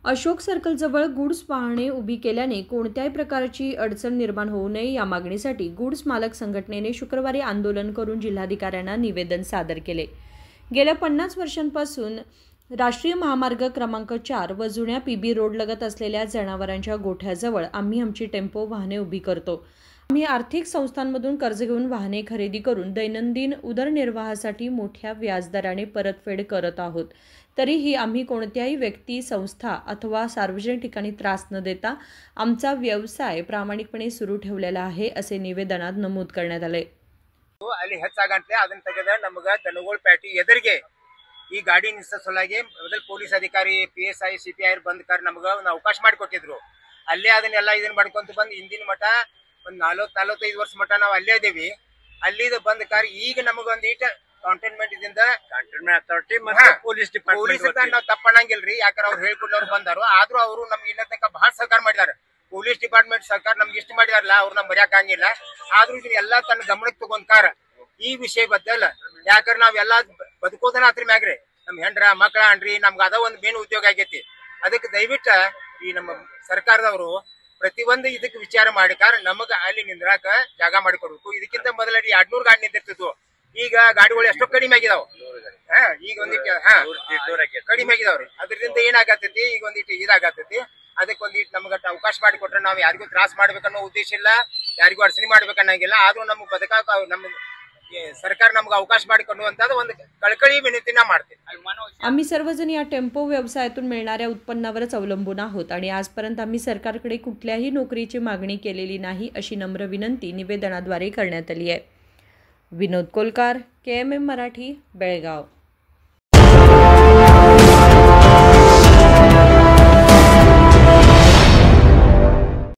Ashok सर्कलजवळ goods वाहने उभी केल्याने कोणत्याही प्रकारची अडचण निर्माण होऊ नये या मागणीसाठी गुड्स मालक संघटनेने शुक्रवारी आंदोलन करून जिल्हाधिकाऱ्यांना निवेदन सादर केले। गेल्या 50 वर्षांपासून राष्ट्रीय महामार्ग क्रमांक 4 व जुन्या पीबी रोड लगत असलेल्या जनावरांच्या गोठ्याजवळ आम्ही आमची टेम्पो वाहने उभी करतो। आम्ही आर्थिक संस्थांमधून कर्ज घेऊन वाहने खरेदी करून दैनंदिन उदरनिर्वाहासाठी मोठ्या व्याजदराने परतफेड करत आहोत। तरीही आम्ही कोणत्याही व्यक्ती, संस्था अथवा सार्वजनिक ठिकाणी त्रास न देता आमचा व्यवसाय प्रामाणिकपणे सुरू ठेवलेला आहे, असे निवेदनात नमूद करण्यात आले। ಅಲ್ಲಿ ಹೆಚ್ಚಾಗಂತೆ ಅದನ್ನ ತೆಗೆದ ನಮಗ ದನಗೋಳ ಪ್ಯಾಟಿ ಎದುರಿಗೆ ಈ ಗಾಡಿ ನಿಲ್ಲಿಸೋಸಲಾಗಿ ಮೊದಲು ಪೊಲೀಸ್ ಅಧಿಕಾರಿ PSI CPI ಬಂದ ಕಾರ್ ನಮಗ ಒಂದು ಅವಕಾಶ ಮಾಡಿಕೊಟ್ಟಿದ್ರು। ಅಲ್ಲೇ ಅದನ್ನೆಲ್ಲ ಇದನ್ನ ಮಾಡ್ಕೊಂತ ಬಂದು ಇಂದಿನ ಮಠ ಒಂದು 40-45 ವರ್ಷ ಮಠ ನಾವು ಅಲ್ಲೇ ಇದ್ದೀವಿ। ಅಲ್ಲಿದ ಬಂದ ಕಾರ್ ಈಗ ನಮಗ ಒಂದು ಈಟ ಕಂಟೈನ್ಮೆಂಟ್ ಇದರಿಂದ ಅಥಾರಿಟಿ ಮತ್ತು ಪೊಲೀಸ್ ಡಿಪಾರ್ಟ್ಮೆಂಟ್ ನಾವು ತಪ್ಪಣಂಗಿಲ್ರಿ, ಯಾಕಂದ್ರೆ ಅವ್ರು ಹೇಳ್ಕೊಟ್ಟವ್ರು ಬಂದಾರು। ಆದ್ರೂ ಅವರು ನಮ್ಗೆ ಇನ್ನೂ ತನಕ ಬಹಳ ಸಹಕಾರ ಮಾಡಿದ್ದಾರೆ। ಪೊಲೀಸ್ ಡಿಪಾರ್ಟ್ಮೆಂಟ್ ಸರ್ಕಾರ ನಮ್ಗೆ ಇಷ್ಟ ಮಾಡಿದಾರಲ್ಲ, ಅವ್ರನ್ನ ಮರ್ಯಾಕಂಗಿಲ್ಲ। ಆದ್ರೂ ಇದನ್ನೆಲ್ಲ ತನ್ನ ಗಮನಕ್ಕೆ ತಗೊಂಡ್ಕಾರ ಈ ವಿಷಯ ಬದ್ದಲ್ಲ, ಯಾಕಂದ್ರೆ ನಾವೆಲ್ಲ ಬದುಕೋದನ್ನ ಅದ್ರ ಮ್ಯಾಗ್ರಿ ನಮ್ ಹೆಂಡ್ರ ಮಕ್ಕಳ ಅನ್ರಿ ನಮ್ಗೆ ಅದ ಒಂದು ಮೇನ್ ಉದ್ಯೋಗ ಆಗೈತಿ। ಅದಕ್ಕೆ ದಯವಿಟ್ಟು ಈ ನಮ್ಮ ಸರ್ಕಾರದವರು ಪ್ರತಿಯೊಂದು ಇದಕ್ಕೆ ವಿಚಾರ ಮಾಡಿ ನಮಗ ಅಲ್ಲಿ ನಿಂದ್ರಾಕ ಜಾಗ ಮಾಡಿಕೊಡ್ಬೇಕು। ಇದಕ್ಕಿಂತ ಮೊದಲ 200 ಗಾಡಿ ನಿಂತಿರ್ತಿದ್ವು, ಈಗ ಗಾಡಿಗಳು ಎಷ್ಟೋ ಕಡಿಮೆ ಆಗಿದಾವ। ಈಗ ಒಂದಿಟ್ಟು ಕಡಿಮೆ ಆಗಿದಾವ್ರಿ, ಅದರಿಂದ ಏನಾಗತೈತಿ ಈಗ ಒಂದಿಟ್ಟು ಇದಾಗತೈತಿ। ಅದಕ್ಕೆ ಒಂದಿಟ್ಟು ನಮ್ಗೆ ಅವಕಾಶ ಮಾಡಿಕೊಟ್ರೆ ನಾವು ಯಾರಿಗೂ ತ್ರಾಸ ಮಾಡ್ಬೇಕನ್ನೋ ಉದ್ದೇಶ ಇಲ್ಲ, ಯಾರಿಗೂ ಅಡಚಣೆ ಮಾಡ್ಬೇಕನ್ನಂಗಿಲ್ಲ। ಆದ್ರೂ ನಮ್ಗೆ बदकाक ನಮ್ಮ सरकार नमग अवकाश ಮಾಡಿಕೊಳ್ಳುವಂತದ ಒಂದು कळकळी विनंती ಮಾಡ್ತೀನಿ। आम्ही सर्वजण या टेम्पो व्यवसायातून मिळणाऱ्या उत्पन्नावरच अवलंबून आहोत आणि आजपर्यंत आम्ही सरकारकडे कुठल्याही नोकरीची मागणी केलेली नाही, अशी नम्र विनंती निवेदनाद्वारे करण्यात आली आहे। विनोद कोलकार, KMM मराठी, बेळगाव।